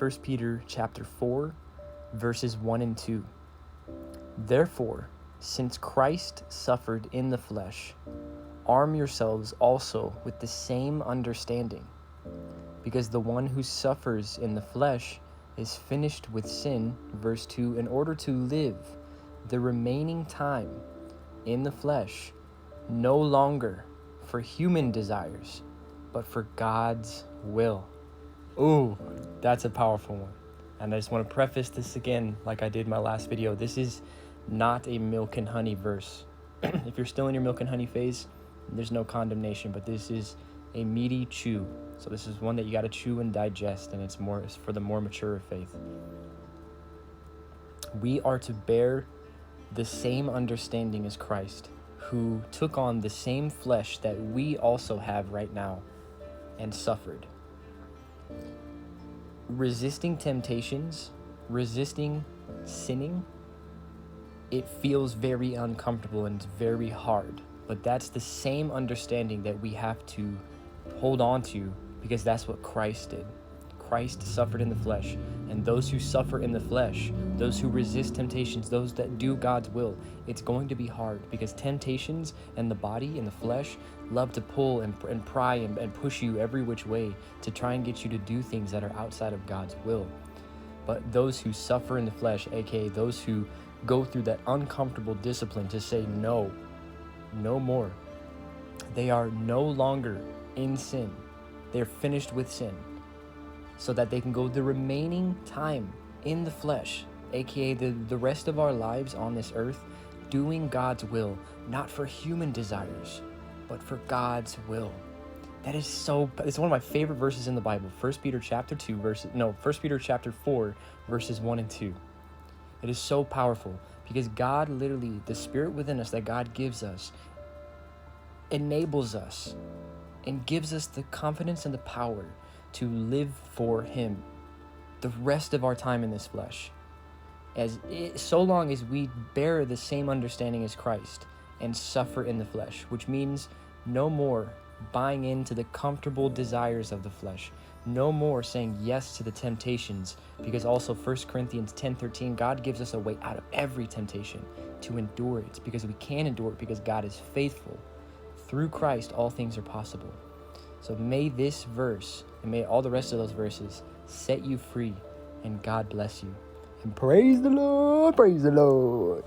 1 Peter chapter 4, verses 1 and 2. Therefore, since Christ suffered in the flesh, arm yourselves also with the same understanding, because the one who suffers in the flesh is finished with sin, verse 2, in order to live the remaining time in the flesh, no longer for human desires, but for God's will. Ooh, that's a powerful one. And I just want to preface this again, like I did my last video. This is not a milk and honey verse. If you're still in your milk and honey phase, there's no condemnation, but this is a meaty chew. So this is one that you got to chew and digest, and it's for the more mature of faith. We are to bear the same understanding as Christ, who took on the same flesh that we also have right now and suffered. Resisting temptations, resisting sinning, it feels very uncomfortable and very hard. But that's the same understanding that we have to hold on to, because that's what Christ did. Christ suffered in the flesh, and those who suffer in the flesh, those who resist temptations, those that do God's will, it's going to be hard, because temptations and the body and the flesh love to pull and pry and push you every which way to try and get you to do things that are outside of God's will. But those who suffer in the flesh, aka those who go through that uncomfortable discipline to say no more, they are no longer in sin. They're finished with sin, so that they can go the remaining time in the flesh, aka the rest of our lives on this earth, doing God's will, not for human desires, but for God's will. It's one of my favorite verses in the Bible. 1 Peter chapter 4, verses 1 and 2. It is so powerful, because God literally, the Spirit within us that God gives us, enables us and gives us the confidence and the power to live for Him the rest of our time in this flesh, so long as we bear the same understanding as Christ and suffer in the flesh, which means no more buying into the comfortable desires of the flesh, no more saying yes to the temptations, because also 1 Corinthians 10:13, God gives us a way out of every temptation to endure it, because we can endure it because God is faithful. Through Christ, all things are possible. So may this verse, and may all the rest of those verses, set you free, and God bless you. And praise the Lord, praise the Lord.